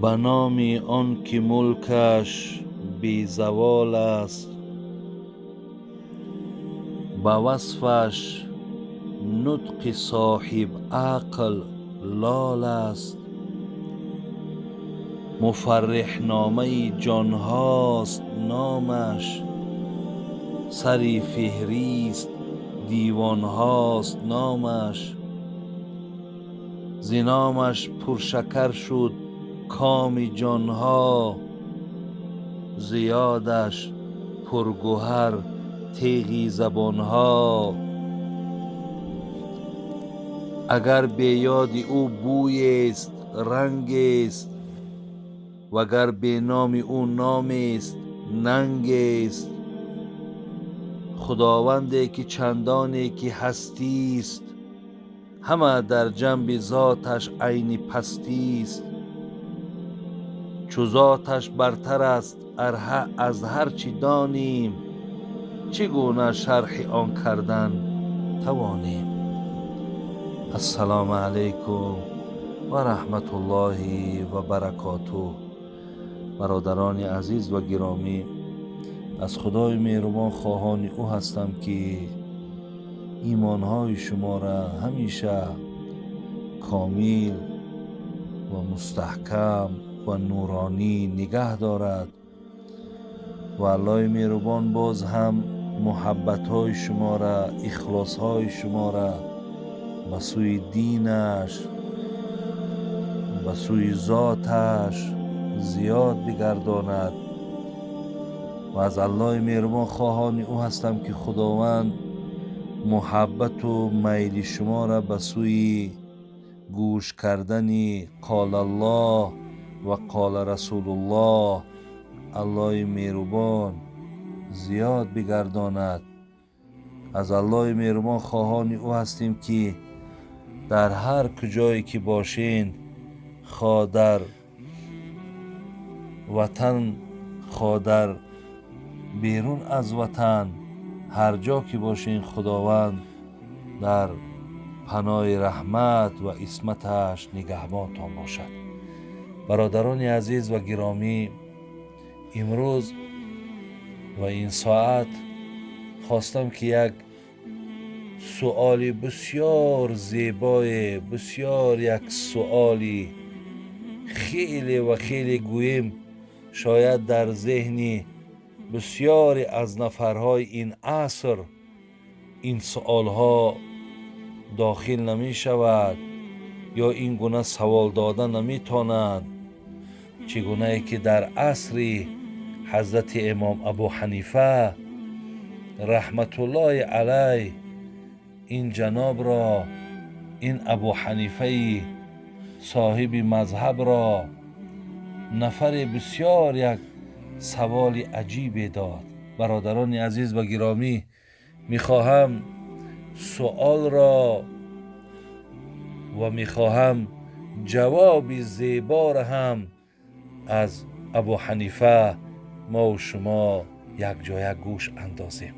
به نام آن که ملکش بی زوال است، به وصفش نطق صاحب عقل لال است. مفرح نامه جان هاست نامش، سری فهریست دیوان هاست نامش. ز نامش پرشکر شد کام جان ها، ز یادش پرگوهر تیغ زبان ها. اگر به یاد او بوی است رنگ است، وگر به نام او نام است ننگ است. خداوندی که چندانی که هستی است، همه در جنب ذاتش عین پستی است. چو ذاتش برتر است از هر چی دانیم، چگونه شرح آن کردن توانیم. السلام علیکم و رحمت الله و برکاته. برادران عزیز و گرامی، از خدای مهربان خواهان او هستم که ایمانهای شما را همیشه کامل و مستحکم و نورانی نگه دارد و الله مهربان باز هم محبتهای شما را، اخلاصهای شما را به سوی دینش، به سوی ذاتش زیاد بگرداند. و از الله مهربان خواهان او هستم که خداوند محبت و میل شما را به سوی گوش کردن قال الله و قال رسول الله، الله مهربان زیاد بگرداند. از الله مهربان خواهان او هستیم که در هر کجایی که باشین، خواه در وطن خواه در بیرون از وطن، هر جا که باشین خداوند در پناه رحمت و عصمتش نگهبانتان باشد. برادران عزیز و گرامی، امروز و این ساعت خواستم که یک سؤال بسیار زیبای، بسیار یک سؤالی خیلی و خیلی گویم شاید در ذهن بسیاری از نفرهای این عصر این سؤالها داخل نمی شود یا این گونه سوال دادن نمی تانند. چگونه ای که در عصر حضرت امام ابو حنیفه رحمت الله علیه این جناب را، این ابو حنیفه صاحب مذهب را نفر بسیار یک سوال عجیب داد. برادران عزیز و گرامی، میخواهم سوال را و میخواهم جواب زیبا را هم از ابو حنیفه ما و شما یک جای گوش اندازیم.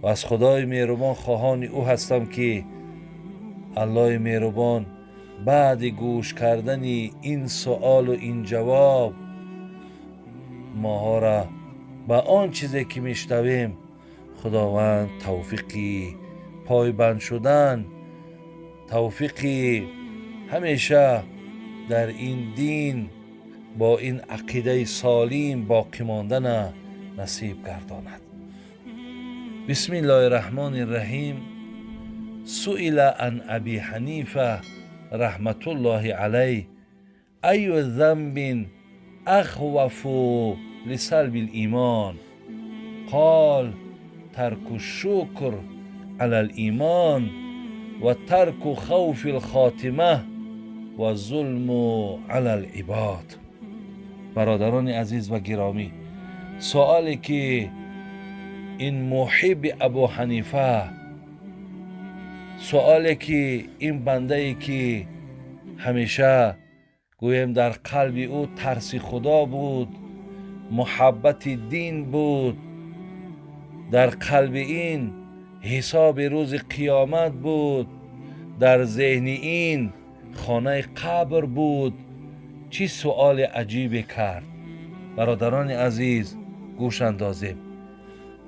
و از خدای مهربان خواهان او هستم که الله مهربان بعد گوش کردن این سوال و این جواب ماها را به آن چیزی که میشنویم خداوند توفیقی پایبند شدن، توفیقی همیشه در این دین با این عقیده سالم باقی ماندن نصیب گرداند. بسم الله الرحمن الرحیم. سئل عن ابی حنیفه رحمت الله علیه ای ذنب اخوف لسلب الایمان، قال ترک الشکر علی الایمان و ترک خوف الخاتمه و ظلم علی العباد. برادران عزیز و گرامی، سوالی که این محب ابو حنیفه، سوالی که این بنده ای که همیشه گویم در قلب او ترس خدا بود، محبت دین بود، در قلب این حساب روز قیامت بود، در ذهن این خانه قبر بود، چی سؤال عجیبی کرد. برادران عزیز گوش اندازیم.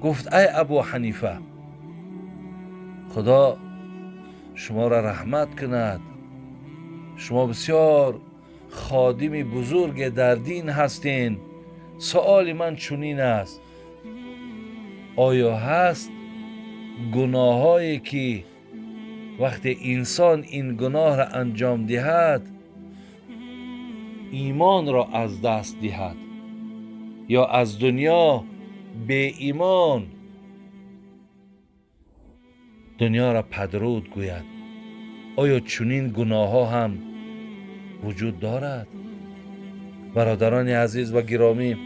گفت ای ابو حنیفه، خدا شما را رحمت کند، شما بسیار خادم بزرگ در دین هستین. سؤال من چنین است: آیا هست گناهایی که وقتی انسان این گناه را انجام دهد ایمان را از دست دهد یا از دنیا به ایمان دنیا را پدرود گوید؟ آیا چنین گناه ها هم وجود دارد؟ برادران عزیز و گرامی،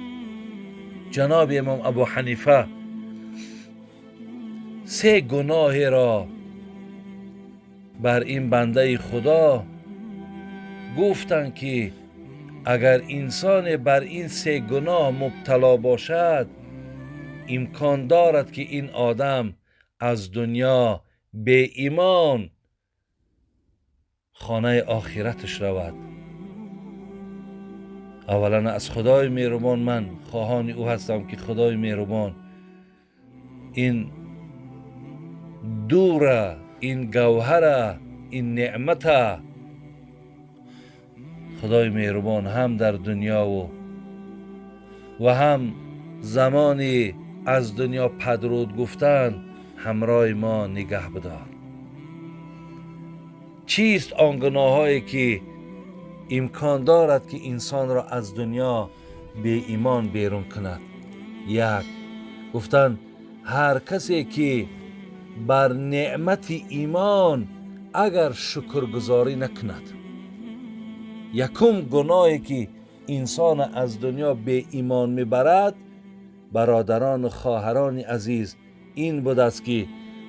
جناب امام ابو حنیفه 3 گناه را بر این بنده خدا گفتند که اگر انسان بر این 3 گناه مبتلا باشد امکان دارد که این آدم از دنیا به ایمان خانه آخرتش رود. اولا از خدای مهربان من خواهان او هستم که خدای مهربان این دوره، این گوهره، این نعمت خدای مهربان هم در دنیا و هم زمانی از دنیا پدرود گفتن همراه ما نگه بدار. چیست آن گناهایی که امکان دارد که انسان را از دنیا به ایمان بیرون کند؟ 1 گفتن هر کسی که بر نعمت ایمان اگر شکرگزاری نکند. یکم گناهی که انسان از دنیا به ایمان میبرد برادران و خواهران عزیز این بود است که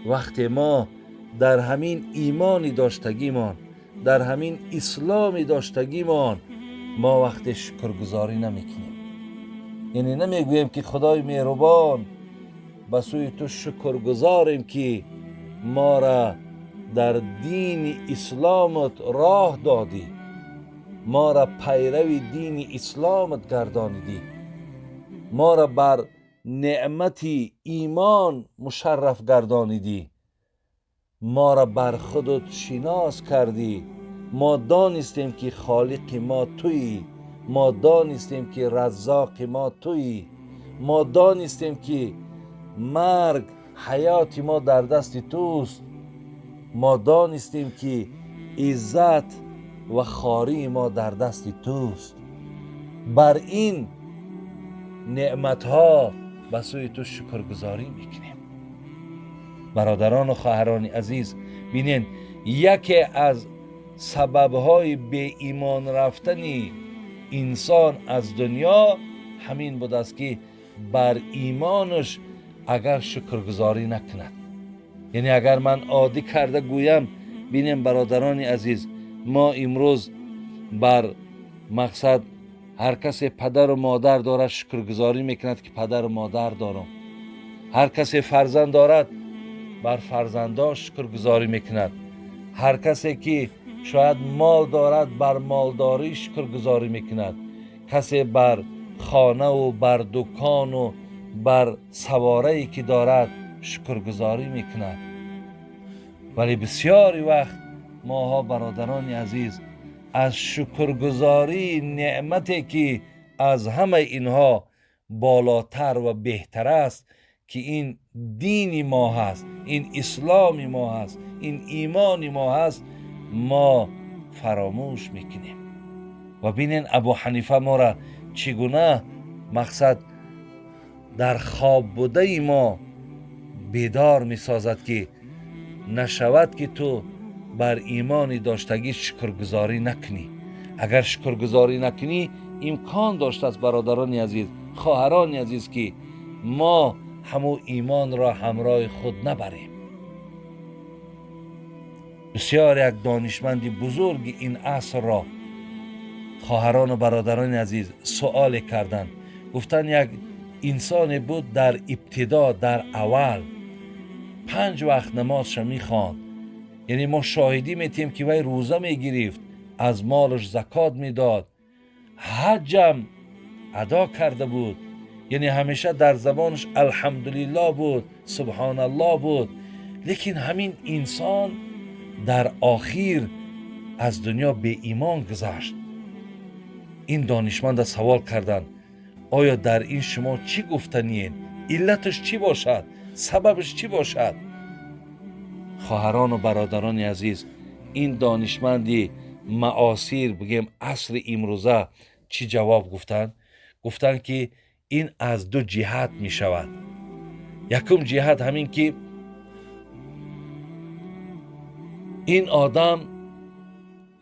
وقتی ما در همین ایمانی داشتگیمان، در همین اسلامی داشتگیمان، ما وقتی شکرگزاری نمیکنیم، یعنی نمیگوییم که خدای مهربان به سوی تو شکرگزاریم که ما را در دین اسلامت راه دادی، ما را پیرو دین اسلامت گردانیدی، ما را بر نعمت ایمان مشرف گردانیدی، ما را بر خودت شناس کردی. ما دانستیم که خالق ما تویی، ما دانستیم که رزاق ما تویی، ما دانستیم که مرگ حیات ما در دست توست، ما دانستیم که عزت و خواری ما در دست توست. بر این نعمت ها به سوی تو شکرگزاری میکنیم. برادران و خواهران عزیز بینین یکی از سببهای به ایمان رفتن انسان از دنیا همین بود است که بر ایمانش اگر شکرگزاری نکند. یعنی اگر من عادی کرده گویم، بینیم برادران عزیز ما امروز بر مقصد هر کسی پدر و مادر دارد شکرگزاری میکند که پدر و مادر دارم. هر کسی فرزند دارد بر فرزنداش شکرگزاری میکند. هر کسی که شاید مال دارد بر مالداری شکرگزاری میکند. کسی بر خانه و بر دکان و بر سواره‌ای که دارد شکرگزاری میکند. ولی بسیاری وقت ماها برادران عزیز از شکرگزاری نعمتی که از همه اینها بالاتر و بهتر است که این دین ما هست، این اسلام ما هست، این ایمان ما هست، ما فراموش میکنیم. و بینین ابو حنیفه ما را چگونه مقصد در خواب بوده ما بیدار میسازد که نشود که تو بر ایمانی داشتگی شکرگزاری نکنی. اگر شکرگزاری نکنی امکان داشته است برادران عزیز، خواهران عزیز که ما همو ایمان را همراه خود نبریم. بسیار یک دانشمند بزرگ این عصر را خواهران و برادران عزیز سؤال کردند. گفتن یک انسان بود در ابتدا، در اول 5 وقت نمازش میخواند. یعنی ما شاهدی میتیم که وی روزه میگرفت، از مالش زکات میداد، حجم ادا کرده بود، یعنی همیشه در زبانش الحمدلله بود، سبحان الله بود. لیکن همین انسان در آخر از دنیا به ایمان گذشت. این دانشمند سوال کردند آیا در این شما چی گفتنین؟ علتش چی باشد؟ سببش چی باشد؟ خواهران و برادران عزیز، این دانشمندی معاصر بگیم عصر امروزه چی جواب گفتن؟ گفتن که این از دو جهت می شود. یکم جهت همین که این آدم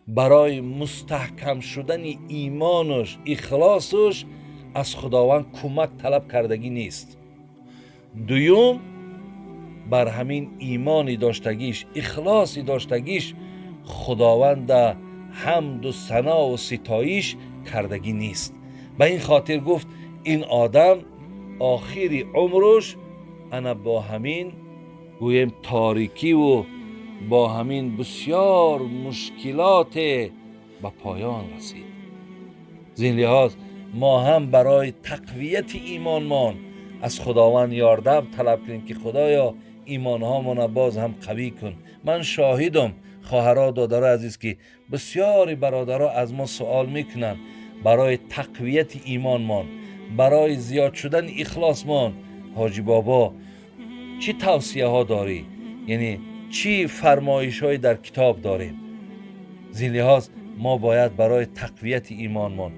برای مستحکم شدن ایمانش، اخلاصش از خداوند کمک طلب کردگی نیست. دوم، بر همین ایمانی داشتگیش، اخلاصی داشتگیش خداوند حمد و ثنا و ستایش کردگی نیست. به این خاطر گفت این آدم آخری عمرش انا با همین گویم تاریکی و با همین بسیار مشکلات به پایان رسید. زین لحاظ ما هم برای تقویت ایمانمان از خداوند یاردم طلب کنیم که خدایا ایمانهامون باز هم قوی کن. من شاهدم خواهرها دادرها عزیز که بسیاری برادرها از ما سوال میکنن برای تقویت ایمانمان، برای زیاد شدن اخلاصمان، حاجی بابا چی توصیه ها داری؟ یعنی چی فرمایش های در کتاب داریم؟ زین لحاظ ما باید برای تقویت ایمانمان،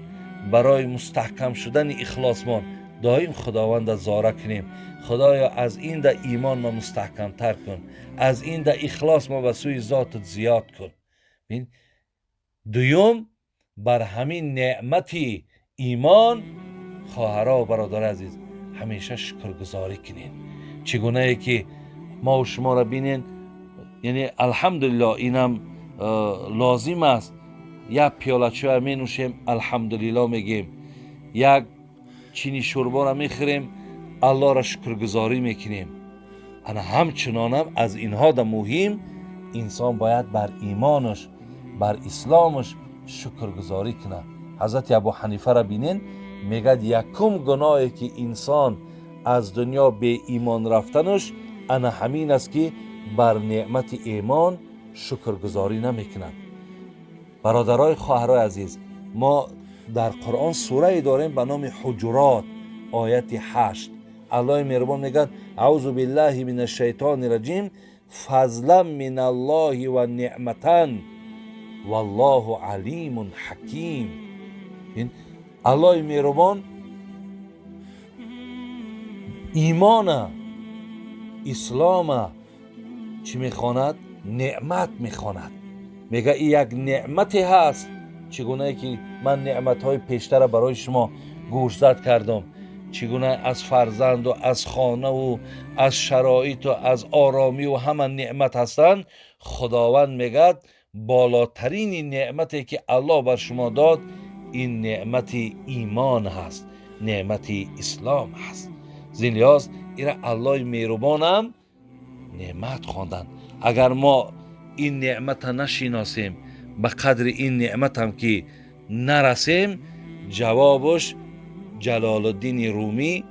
برای مستحکم شدن اخلاصمان دائم خداوند زاره کنیم. خدایا از این ده ایمان ما مستحکم تر کن، از این ده اخلاص ما به سوی ذاتت زیاد کن. دوم، بر همین نعمت ایمان خواهرها و برادر عزیز همیشه شکرگزاری کنین. چگونه ای که ما و شما را بینین، یعنی الحمدلله اینم لازم است. یک پیاله چای می نوشیم الحمدلله میگیم، یک چینی شوربا را میخوریم الله را شکرگزاری میکنیم. انا همچنانم از اینها ده مهم انسان باید بر ایمانش، بر اسلامش شکرگزاری کنه. حضرت ابو حنیفه را بینین میگه یکم گناهی که انسان از دنیا به ایمان رفتنش انا همین است که بر نعمت ایمان شکرگزاری نمیکنند. برادرای خواهرای عزیز، ما در قرآن سوره داریم به نام حجرات آیت 8. الله مهربان میگه اعوذ بالله من الشیطان الرجیم فضلا من الله و نعمتا والله علیم حکیم. این الله مهربان ایمان اسلام چی میخواند؟ نعمت میخواند. میگه این یک نعمتی هست. چگونه ای که من نعمت های پیشتر برای شما گوشزد کردم، چگونه از فرزند و از خانه و از شرایط و از آرامی و همه نعمت هستند. خداوند میگه بالاترین نعمتی که الله بر شما داد این نعمت ایمان هست، نعمت اسلام هست. زین لحاظ ایره الله مهربانم نعمت خواندن. اگر ما این نعمت نشناسیم، به قدر این نعمت هم که نرسیم، جوابش جلال الدین رومی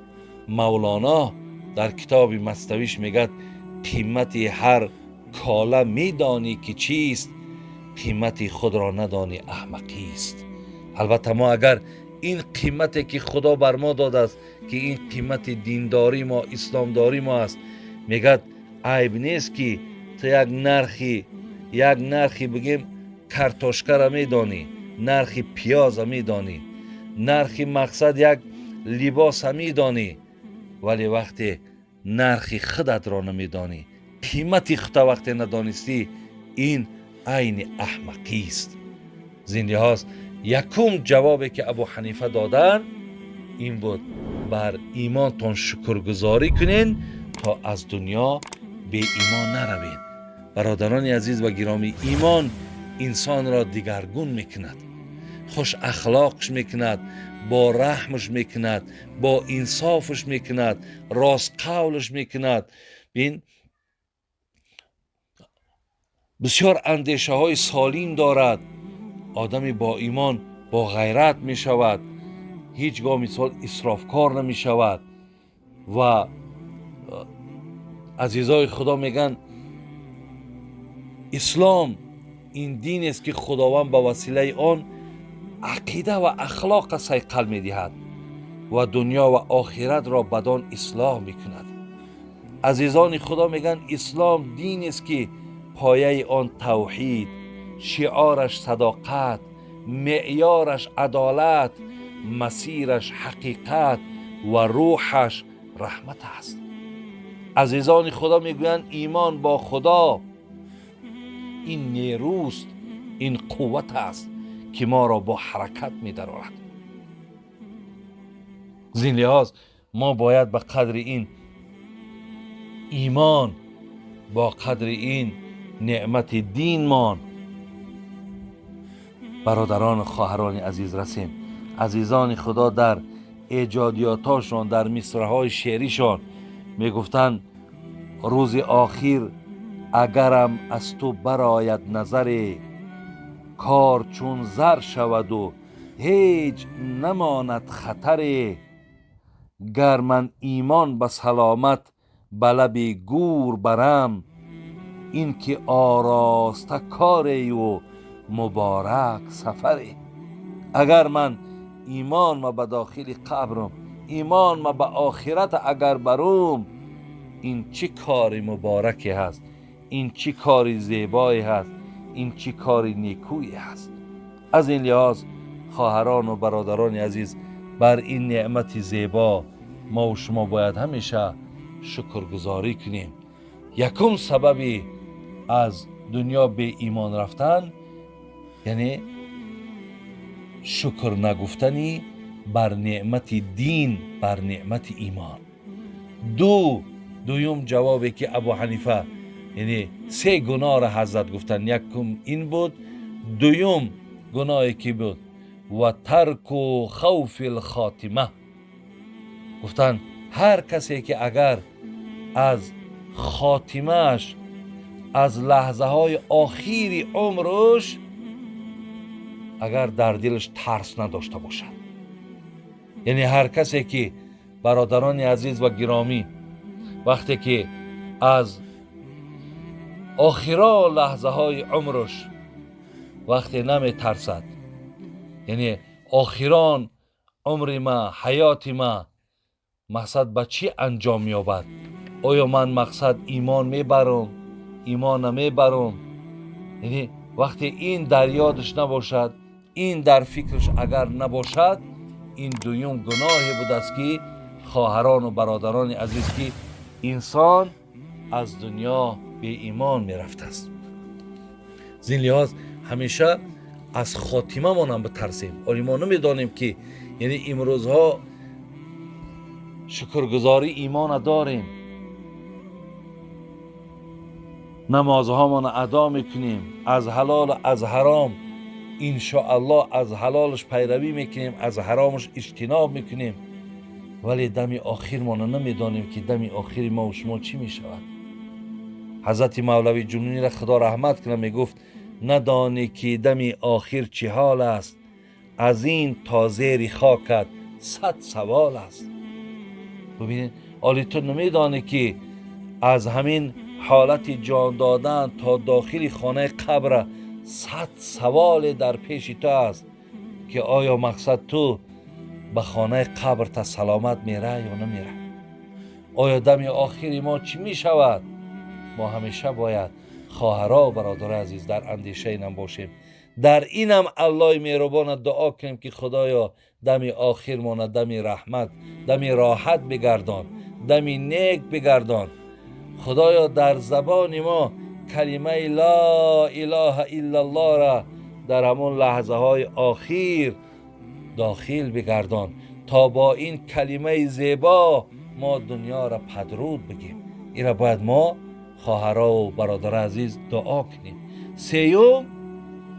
مولانا در کتاب مستویش میگه قیمت هر کاله میدانی که چیست، قیمت خود را ندانی احمقی است. البته ما اگر این قیمتی که خدا بر ما داده است که این قیمت دینداری ما، اسلامداری ما است، میگه عیب نیست که تو یک نرخی بگیم کارتوشکا را میدانی، نرخی پیاز را میدانی، نرخی مقصد یک لباس را میدانی، ولی وقتی نرخی خودت را نمیدانی، قیمتی خودت وقتی ندانستی، این عین احمقی است. زین لحاظ یکم جوابی که ابو حنیفه دادن این بود بر ایمانتون شکرگزاری کنین تا از دنیا به ایمان نروین. برادران عزیز و گرامی، ایمان انسان را دیگرگون میکند، خوش اخلاقش میکند، با رحمش میکند، با انصافش میکند، راست قولش میکند. بین بسیار اندیشه های سالم دارد. آدمی با ایمان با غیرت می شود، هیچگاه مثال اسرافکار نمی شود. و عزیزای خدا میگن اسلام این دین است که خداوند به وسیله آن عقیده و اخلاق صیقل می دهد و دنیا و آخرت را بدان اصلاح می کند. عزیزان خدا میگن اسلام دین است که پایه آن توحید، شعارش صداقت، معیارش عدالت، مسیرش حقیقت و روحش رحمت است. عزیزان خدا میگویند ایمان با خدا این نیروست، این قوت است که ما را با حرکت می‌دراند. زین لحاظ ما باید به قدر این ایمان، با قدر این نعمت دینمان برادران و خواهران عزیز رسیم. عزیزان خدا در ایجادیاتاشون، در مصرع‌های شعریشان میگفتن روز آخر اگرم از تو برآید نظری، کار چون زر شود و هیچ نماند خطری، گر من ایمان به سلامت به لب گور برم، این که آراسته کاری و مبارک سفری. اگر من ایمان ما به داخل قبرم، ایمان ما به آخرت اگر بروم، این چه کار مبارکی هست، این چه کار زیبایی هست، این چه کار نیکویی هست. از این لحاظ خواهران و برادران عزیز، بر این نعمت زیبا ما و شما باید همیشه شکرگزاری کنیم. یکم سببی از دنیا به ایمان رفتن یعنی شکر نگفتنی بر نعمت دین، بر نعمت ایمان. دویم جوابی که ابو حنیفه یعنی 3 گناه را حضرت گفتن، یکم این بود. دویم گناهی که بود و ترک و خوف الخاتمه، گفتن هر کسی که اگر از خاتمهش، از لحظه های آخری عمرش اگر در دلش ترس نداشته باشد، یعنی هر کسی که برادران عزیز و گرامی وقتی که از آخرا لحظه های عمرش وقتی نمی ترسد، یعنی آخران عمر ما، حیات ما مقصد به چی انجام یابد؟ آیا من مقصد ایمان میبرم، ایمان نمیبرم؟ یعنی وقتی این در یادش نباشد، این در فکرش اگر نباشد، این دویم گناهی بود است که خواهران و برادران عزیز که انسان از دنیا به ایمان میرفت است. زین لحاظ همیشه از خاتمه ما هم بترسیم. آری ما نمیدانیم که یعنی امروزها شکرگزاری ایمان داریم، نمازها ما ادا میکنیم، از حلال از حرام انشاءالله از حلالش پیروی میکنیم، از حرامش اجتناب میکنیم، ولی دم آخر ما نمیدانیم که دم آخر ما و شما چی میشود. حضرت مولوی جنونی را خدا رحمت کنه میگفت ندانی که دم آخر چه حال است، از این تا زیر خاکت 100 سوال است. ببینید آلی تو نمیدانی که از همین حالت جان دادن تا داخل خانه قبر 100 سوال در پیش تو است که آیا مقصد تو به خانه قبر تا سلامت میره یا نمیره؟ آیا دم آخری ما چی میشود؟ ما همیشه باید خواهرها و برادر عزیز در اندیشه اینم باشیم. در اینم الله مهربان دعا کنیم که خدایا دم آخر ما دم رحمت، دم راحت بگردان، دم نیک بگردان. خدایا در زبان ما کلمه لا اله الا الله را در همون لحظه های آخر داخل بگردان تا با این کلمه زیبا ما دنیا را پدرود بگیم. این را باید ما خواهرها و برادر عزیز دعا کنیم. سیوم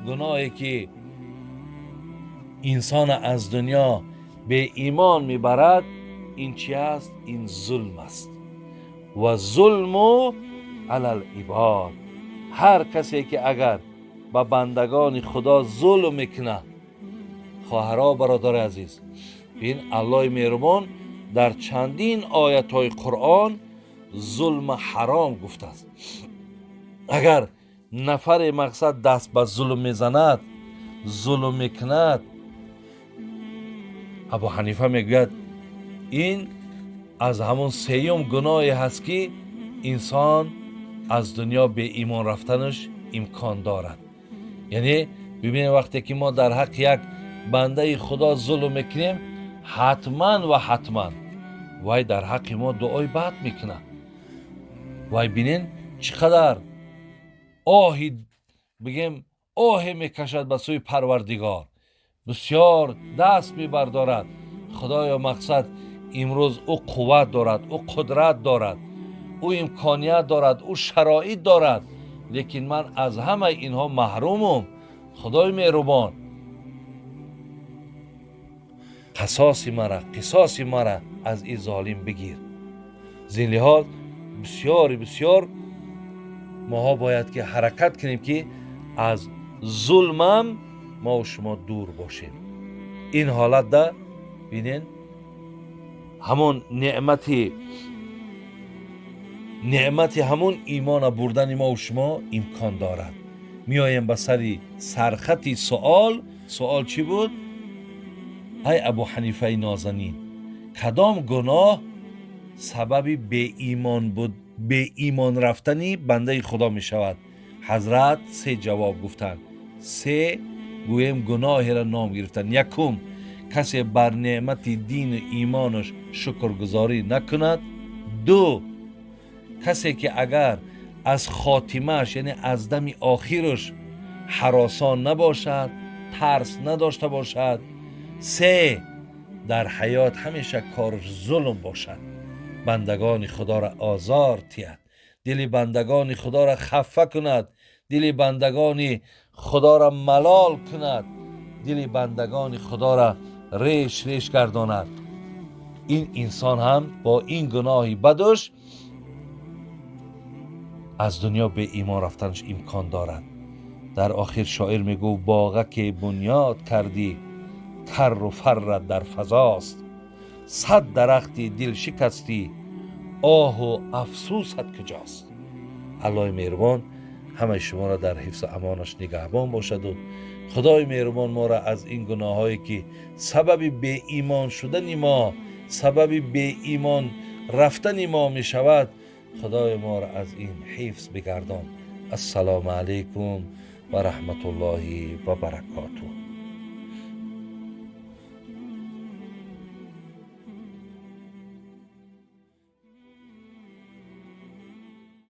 گناهی که انسان از دنیا به ایمان میبرد این چی است؟ این ظلم است. و ظلم علی العباد، هر کسی که اگر به بندگان خدا ظلم میکنه، خواهرها برادر عزیز، این الله مهربان در چندین آیت های قرآن ظلم حرام گفته است. اگر نفر مقصد دست به ظلم میزند، ظلم میکند، ابو حنیفه میگوید این از همون سیوم گناهی هست که انسان از دنیا به ایمان رفتنش امکان دارد. یعنی ببینید وقتی که ما در حق یک بنده خدا ظلم میکنیم، حتما و حتما وای در حق ما دعای بد میکنه. وای بینین چقدر آهی بگیم آهی میکشد به سوی پروردگار، بسیار دست میبردارد. خدایا مقصد امروز او قوت دارد، او قدرت دارد، او امکانیت دارد، او شرایط دارد، لیکن من از همه اینها محرومم. خدای مهربان قصاص مرا از این ظالم بگیر. زین لحاظ بسیار ماها باید که حرکت کنیم که از ظلمم ما و شما دور باشیم. این حالت ده بینین همون نعمت همون ایمان بردن ما و شما امکان دارد. میایم به سری سرخطی سوال چی بود؟ ای ابو حنیفه نازنین، کدام گناه سبب به ایمان رفتنی بنده خدا می شود؟ حضرت 3 جواب گفتند. 3 گویم گناهی را نام گرفتن. یکم کسی بر نعمت دین و ایمانش شکرگزاری نکند. 2 کسی که اگر از خاتمهش یعنی از دم آخرش هراسان نباشد، ترس نداشته باشد. 3 در حیات همیشه کارش ظلم باشد، بندگان خدا را آزار تید، دل بندگان خدا را خفه کند، دل بندگان خدا را ملال کند، دل بندگان خدا را ریش گرداند. این انسان هم با این گناهی بدش از دنیا به ایمان رفتنش امکان دارد. در آخر شاعر میگو باغه که بنیاد کردی، کر و فر در فضاست، 100 درختی دل شکستی، آه و افسوست کجاست. الله مهربان همه شما را در حفظ امانش نگهبان باشد و خدای مهربان ما را از این گناه هایی که سبب به ایمان شدن ما، سبب به ایمان رفتن ما می شود، خدای ما را از این حفظ بگردان. السلام علیکم و رحمت الله و برکاته.